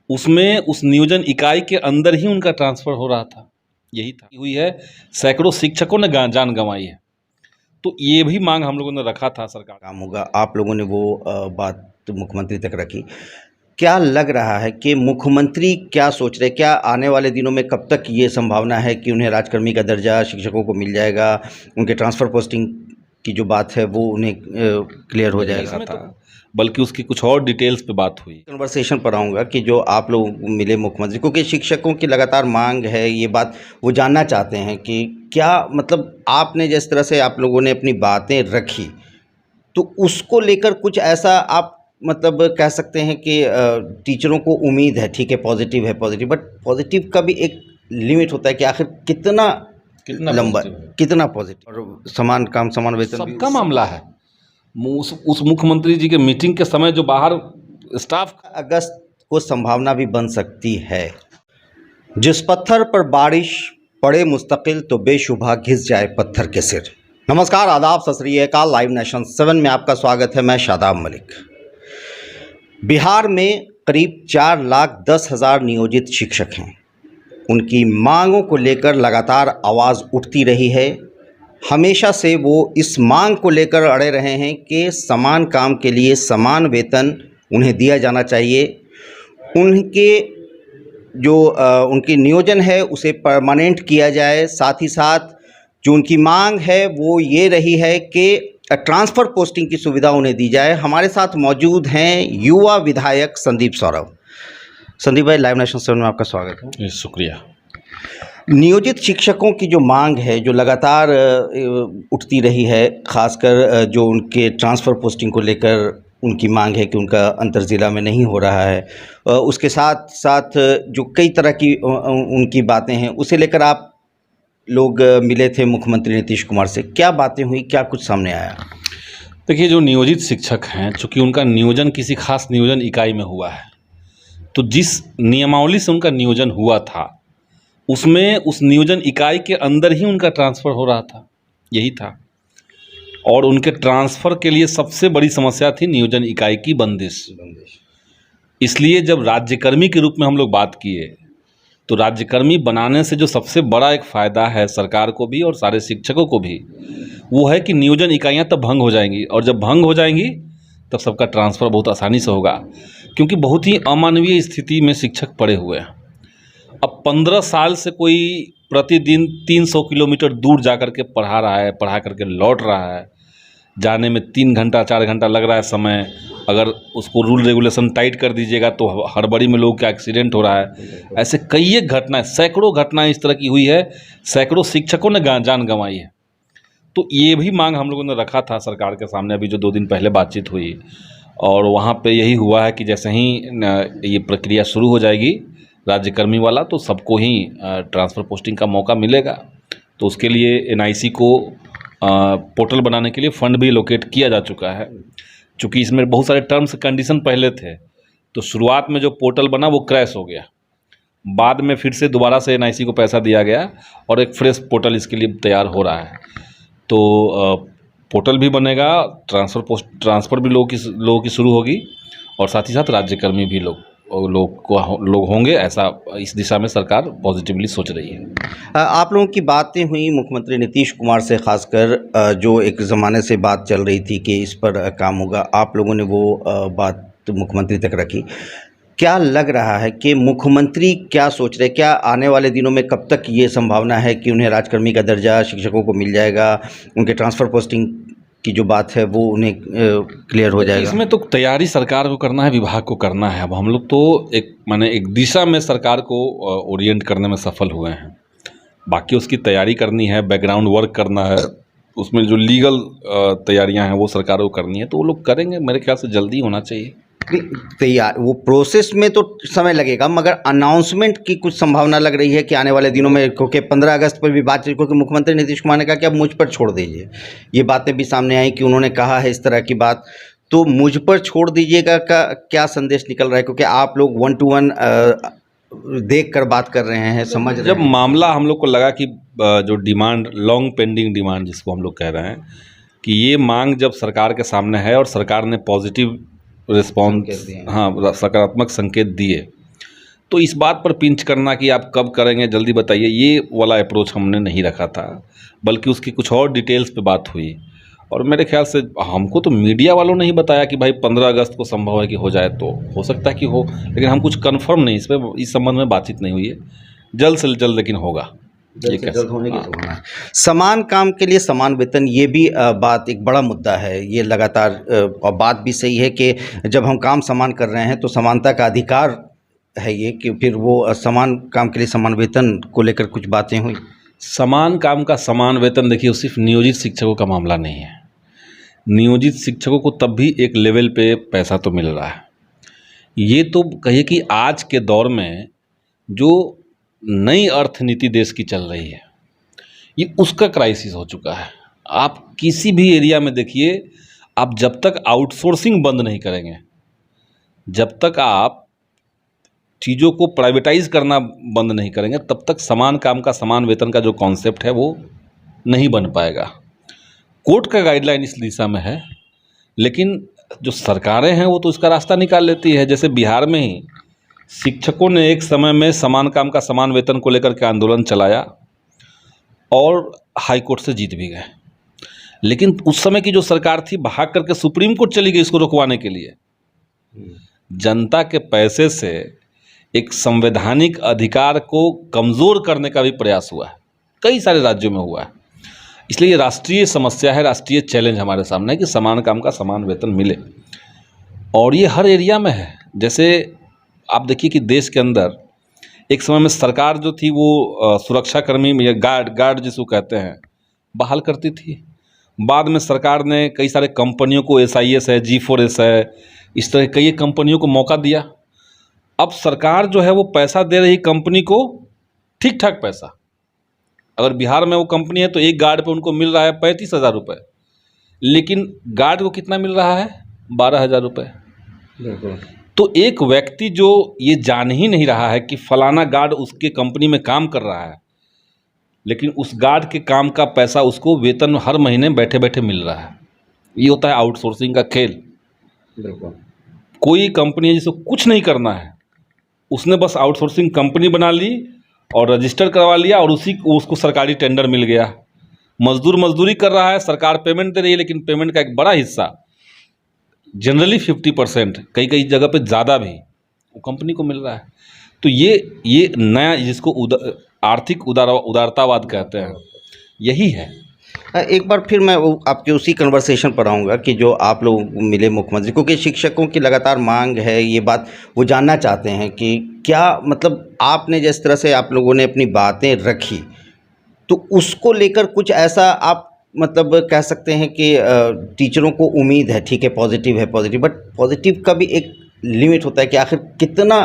उसमें उस नियोजन इकाई के अंदर ही उनका ट्रांसफ़र हो रहा था, यही था हुई है। सैकड़ों शिक्षकों ने जान गंवाई है। तो ये भी मांग हम लोगों ने रखा था सरकार काम होगा, आप लोगों ने वो बात मुख्यमंत्री तक रखी। क्या लग रहा है कि मुख्यमंत्री क्या सोच रहे, क्या आने वाले दिनों में कब तक ये संभावना है कि उन्हें राजकर्मी का दर्जा शिक्षकों को मिल जाएगा, उनके ट्रांसफ़र पोस्टिंग की जो बात है वो उन्हें क्लियर हो जाएगा? इसमें तो बल्कि उसकी कुछ और डिटेल्स पे बात हुई। कन्वर्सेशन पर आऊँगा कि जो आप लोग मिले मुख्यमंत्री, क्योंकि शिक्षकों की लगातार मांग है, ये बात वो जानना चाहते हैं कि क्या मतलब आपने जिस तरह से आप लोगों ने अपनी बातें रखी, तो उसको लेकर कुछ ऐसा आप मतलब कह सकते हैं कि टीचरों को उम्मीद है, ठीक है पॉजिटिव, बट पॉजिटिव का भी एक लिमिट होता है कि आखिर कितना लंबा, कितना पॉजिटिव, और समान काम समान वेतन सबका मामला है। उस मुख्यमंत्री जी के मीटिंग के समय जो बाहर स्टाफ अगस्त को संभावना भी बन सकती है। जिस पत्थर पर बारिश पड़े मुस्तकिल तो बेशुबह घिस जाए पत्थर के सिर। नमस्कार, आदाब, सत श्री अकाल। लाइव नेशन 7 में आपका स्वागत है। मैं शादाब मलिक। बिहार में करीब 4,10,000 नियोजित शिक्षक हैं। उनकी मांगों को लेकर लगातार आवाज़ उठती रही है। हमेशा से वो इस मांग को लेकर अड़े रहे हैं कि समान काम के लिए समान वेतन उन्हें दिया जाना चाहिए। उनके जो उनकी नियोजन है उसे परमानेंट किया जाए। साथ ही साथ जो उनकी मांग है वो ये रही है कि ट्रांसफ़र पोस्टिंग की सुविधा उन्हें दी जाए। हमारे साथ मौजूद हैं युवा विधायक संदीप सौरभ। संदीप भाई, लाइव नेशन 7 में आपका स्वागत है। शुक्रिया। नियोजित शिक्षकों की जो मांग है, जो लगातार उठती रही है, ख़ासकर जो उनके ट्रांसफ़र पोस्टिंग को लेकर उनकी मांग है कि उनका अंतर ज़िला में नहीं हो रहा है, उसके साथ साथ जो कई तरह की उनकी बातें हैं, उसे लेकर आप लोग मिले थे मुख्यमंत्री नीतीश कुमार से। क्या बातें हुई, क्या कुछ सामने आया? देखिए, जो नियोजित शिक्षक हैं, चूँकि उनका नियोजन किसी खास नियोजन इकाई में हुआ है, तो जिस नियमावली से उनका नियोजन हुआ था उसमें उस नियोजन इकाई के अंदर ही उनका ट्रांसफ़र हो रहा था, यही था। और उनके ट्रांसफ़र के लिए सबसे बड़ी समस्या थी नियोजन इकाई की बंदिश। इसलिए जब राज्यकर्मी के रूप में हम लोग बात किए, तो राज्यकर्मी बनाने से जो सबसे बड़ा एक फ़ायदा है सरकार को भी और सारे शिक्षकों को भी, वो है कि नियोजन इकाइयाँ तब भंग हो जाएंगी, और जब भंग हो जाएंगी तब सबका ट्रांसफ़र बहुत आसानी से होगा, क्योंकि बहुत ही अमानवीय स्थिति में शिक्षक पड़े हुए हैं। अब 15 साल से कोई प्रतिदिन 300 किलोमीटर दूर जा कर के पढ़ा रहा है, पढ़ा करके लौट रहा है, जाने में 3 घंटा 4 घंटा लग रहा है समय। अगर उसको रूल रेगुलेशन टाइट कर दीजिएगा तो हड़बड़ी में लोगों का एक्सीडेंट हो रहा है। ऐसे कई एक घटनाएं, सैकड़ों घटनाएं इस तरह की हुई है, सैकड़ों शिक्षकों ने जान गंवाई है। तो ये भी मांग हम लोगों ने रखा था सरकार के सामने, अभी जो 2 दिन पहले बातचीत हुई, और वहाँ पे यही हुआ है कि जैसे ही ये प्रक्रिया शुरू हो जाएगी राज्यकर्मी वाला, तो सबको ही ट्रांसफ़र पोस्टिंग का मौका मिलेगा। तो उसके लिए एनआईसी को पोर्टल बनाने के लिए फ़ंड भी एलोकेट किया जा चुका है। चूँकि इसमें बहुत सारे टर्म्स कंडीशन पहले थे, तो शुरुआत में जो पोर्टल बना वो क्रैश हो गया। बाद में फिर से दोबारा से एनआईसी को पैसा दिया गया और एक फ्रेश पोर्टल इसके लिए तैयार हो रहा है। तो पोर्टल भी बनेगा, ट्रांसफ़र भी लोगों की शुरू होगी, और साथ ही साथ राज्यकर्मी भी लोग होंगे। ऐसा इस दिशा में सरकार पॉजिटिवली सोच रही है। आप लोगों की बातें हुई मुख्यमंत्री नीतीश कुमार से, खासकर जो एक ज़माने से बात चल रही थी कि इस पर काम होगा, आप लोगों ने वो बात मुख्यमंत्री तक रखी। क्या लग रहा है कि मुख्यमंत्री क्या सोच रहे, क्या आने वाले दिनों में कब तक ये संभावना है कि उन्हें राजकर्मी का दर्जा शिक्षकों को मिल जाएगा, उनके ट्रांसफ़र पोस्टिंग की जो बात है वो उन्हें क्लियर हो जाएगा? इसमें तो तैयारी सरकार को करना है, विभाग को करना है। अब हम लोग तो एक दिशा में सरकार को ओरिएंट करने में सफल हुए हैं। बाकी उसकी तैयारी करनी है, बैकग्राउंड वर्क करना है, उसमें जो लीगल तैयारियां हैं वो सरकार को करनी है, तो वो लोग करेंगे। मेरे ख्याल से जल्दी होना चाहिए। तैयार वो प्रोसेस में तो समय लगेगा, मगर अनाउंसमेंट की कुछ संभावना लग रही है कि आने वाले दिनों में, क्योंकि 15 अगस्त पर भी बातचीत, क्योंकि मुख्यमंत्री नीतीश कुमार ने कहा कि अब मुझ पर छोड़ दीजिए। ये बातें भी सामने आई कि उन्होंने कहा है इस तरह की बात, तो मुझ पर छोड़ दीजिएगा का क्या संदेश निकल रहा है? क्योंकि आप लोग 1 to 1 देख कर बात कर रहे हैं, समझ रहे हैं। जब मामला हम लोग को लगा कि जो डिमांड, लॉन्ग पेंडिंग डिमांड जिसको हम लोग कह रहे हैं, कि ये मांग जब सरकार के सामने है और सरकार ने पॉजिटिव रिस्पॉन्स, हाँ, सकारात्मक संकेत दिए, तो इस बात पर पिंच करना कि आप कब करेंगे जल्दी बताइए, ये वाला अप्रोच हमने नहीं रखा था, बल्कि उसकी कुछ और डिटेल्स पे बात हुई। और मेरे ख्याल से हमको तो मीडिया वालों ने ही बताया कि भाई 15 अगस्त को संभव है कि हो जाए, तो हो सकता है कि हो, लेकिन हम कुछ कंफर्म नहीं, इस संबंध में बातचीत नहीं हुई है। जल्द से जल्द लेकिन होगा, ये जल्द से जल्द होने की हाँ। संभावना है। समान काम के लिए समान वेतन, ये भी बात एक बड़ा मुद्दा है। ये लगातार और बात भी सही है कि जब हम काम समान कर रहे हैं तो समानता का अधिकार है ये, कि फिर वो समान काम के लिए समान वेतन को लेकर कुछ बातें हुई। समान काम का समान वेतन, देखिए वो सिर्फ नियोजित शिक्षकों का मामला नहीं है। नियोजित शिक्षकों को तब भी एक लेवल पे पैसा तो मिल रहा है। ये तो कहिए कि आज के दौर में जो नई अर्थनीति देश की चल रही है, ये उसका क्राइसिस हो चुका है। आप किसी भी एरिया में देखिए, आप जब तक आउटसोर्सिंग बंद नहीं करेंगे, जब तक आप चीज़ों को प्राइवेटाइज करना बंद नहीं करेंगे, तब तक समान काम का समान वेतन का जो कॉन्सेप्ट है वो नहीं बन पाएगा। कोर्ट का गाइडलाइन इस दिशा में है, लेकिन जो सरकारें हैं वो तो इसका रास्ता निकाल लेती है। जैसे बिहार में ही शिक्षकों ने एक समय में समान काम का समान वेतन को लेकर के आंदोलन चलाया और हाई कोर्ट से जीत भी गए, लेकिन उस समय की जो सरकार थी भाग करके सुप्रीम कोर्ट चली गई इसको रुकवाने के लिए। जनता के पैसे से एक संवैधानिक अधिकार को कमज़ोर करने का भी प्रयास हुआ है, कई सारे राज्यों में हुआ है। इसलिए ये राष्ट्रीय समस्या है, राष्ट्रीय चैलेंज हमारे सामने है कि समान काम का समान वेतन मिले, और ये हर एरिया में है। जैसे आप देखिए कि देश के अंदर एक समय में सरकार जो थी वो सुरक्षाकर्मी या गार्ड जिसको कहते हैं बहाल करती थी। बाद में सरकार ने कई सारे कंपनियों को, SIS है, G4S है, इस तरह कई कंपनियों को मौका दिया। अब सरकार जो है वो पैसा दे रही कंपनी को, ठीक ठाक पैसा। अगर बिहार में वो कंपनी है तो एक गार्ड पे उनको मिल रहा है 35,000 रुपये, लेकिन गार्ड को कितना मिल रहा है? 12,000 रुपये। बिल्कुल। तो एक व्यक्ति जो ये जान ही नहीं रहा है कि फलाना गार्ड उसके कंपनी में काम कर रहा है, लेकिन उस गार्ड के काम का पैसा उसको वेतन हर महीने बैठे बैठे मिल रहा है। ये होता है आउटसोर्सिंग का खेल। बिल्कुल। कोई कंपनी है जिसको कुछ नहीं करना है, उसने बस आउटसोर्सिंग कंपनी बना ली और रजिस्टर करवा लिया और उसको सरकारी टेंडर मिल गया। मजदूर मजदूरी कर रहा है, सरकार पेमेंट दे रही है, लेकिन पेमेंट का एक बड़ा हिस्सा, जनरली 50%, कई कई जगह पे ज़्यादा भी वो कंपनी को मिल रहा है। तो ये नया जिसको आर्थिक उदारतावाद कहते हैं, यही है। एक बार फिर मैं आपके उसी कन्वर्सेशन पर आऊँगा कि जो आप लोग मिले मुख्यमंत्री, क्योंकि शिक्षकों की लगातार मांग है, ये बात वो जानना चाहते हैं कि क्या मतलब आपने जिस तरह से आप लोगों ने अपनी बातें रखी, तो उसको लेकर कुछ ऐसा आप मतलब कह सकते हैं कि टीचरों को उम्मीद है, ठीक है पॉजिटिव है, पॉजिटिव, बट पॉजिटिव का भी एक लिमिट होता है कि आखिर कितना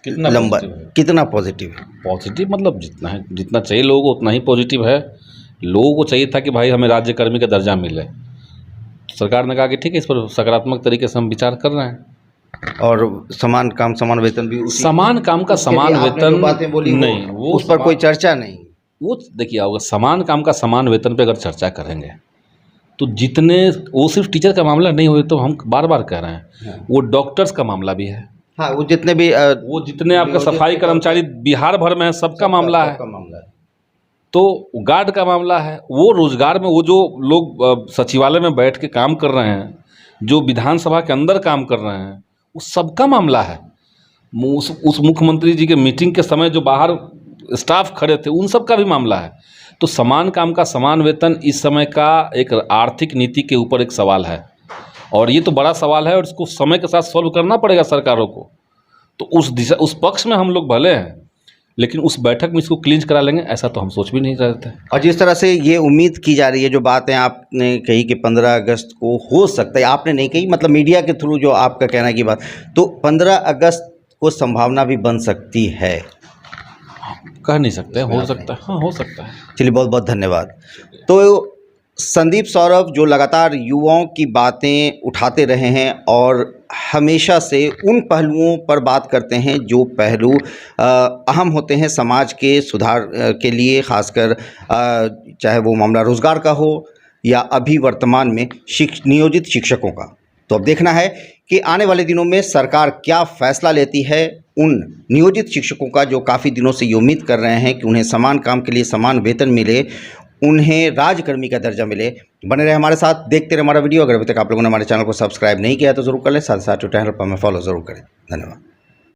लंबा, कितना पॉजिटिव है। पॉजिटिव मतलब जितना चाहिए लोगों को उतना ही पॉजिटिव है। लोगों को चाहिए था कि भाई हमें राज्यकर्मी का दर्जा मिले, सरकार ने कहा कि ठीक है, इस पर सकारात्मक तरीके से हम विचार कर रहे हैं। और समान काम समान वेतन भी, समान काम का समान वेतन बातें बोली नहीं, वो उस पर कोई चर्चा नहीं। वो देखिए, अगर समान काम का समान वेतन पे अगर चर्चा करेंगे तो जितने, वो सिर्फ टीचर का मामला नहीं हुए, तो हम बार बार कह रहे हैं वो डॉक्टर्स का मामला भी है। हाँ, वो जितने आपका सफाई कर्मचारी बिहार भर में है, सबका मामला है। तो गार्ड का मामला है, वो रोजगार में वो जो लोग सचिवालय में बैठ के काम कर रहे हैं, जो विधानसभा के अंदर काम कर रहे हैं, वो सबका मामला है। उस मुख्यमंत्री जी के मीटिंग के समय जो बाहर स्टाफ खड़े थे, उन सब का भी मामला है। तो समान काम का समान वेतन इस समय का एक आर्थिक नीति के ऊपर एक सवाल है, और ये तो बड़ा सवाल है, और इसको समय के साथ सॉल्व करना पड़ेगा सरकारों को। तो उस पक्ष में हम लोग भले हैं, लेकिन उस बैठक में इसको क्लिंच करा लेंगे ऐसा तो हम सोच भी नहीं रहे थे। और जिस तरह से ये उम्मीद की जा रही है, जो बातें आपने कही कि 15 अगस्त को हो सकता है, आपने नहीं कही, मतलब मीडिया के थ्रू जो आपका कहना की बात, तो 15 अगस्त को संभावना भी बन सकती है। कह नहीं सकते, हो सकता है, हाँ हो सकता है। चलिए, बहुत बहुत धन्यवाद। तो संदीप सौरभ जो लगातार युवाओं की बातें उठाते रहे हैं और हमेशा से उन पहलुओं पर बात करते हैं जो पहलू अहम होते हैं समाज के सुधार के लिए, खासकर चाहे वो मामला रोज़गार का हो या अभी वर्तमान में नियोजित शिक्षकों का। तो अब देखना है कि आने वाले दिनों में सरकार क्या फ़ैसला लेती है उन नियोजित शिक्षकों का जो काफ़ी दिनों से ये उम्मीद कर रहे हैं कि उन्हें समान काम के लिए समान वेतन मिले, उन्हें राजकर्मी का दर्जा मिले। बने रहे हमारे साथ, देखते रहे हमारा वीडियो। अगर अभी तक आप लोगों ने हमारे चैनल को सब्सक्राइब नहीं किया तो ज़रूर कर लें, साथ साथ ट्विटर पर हमें फॉलो ज़रूर करें। धन्यवाद।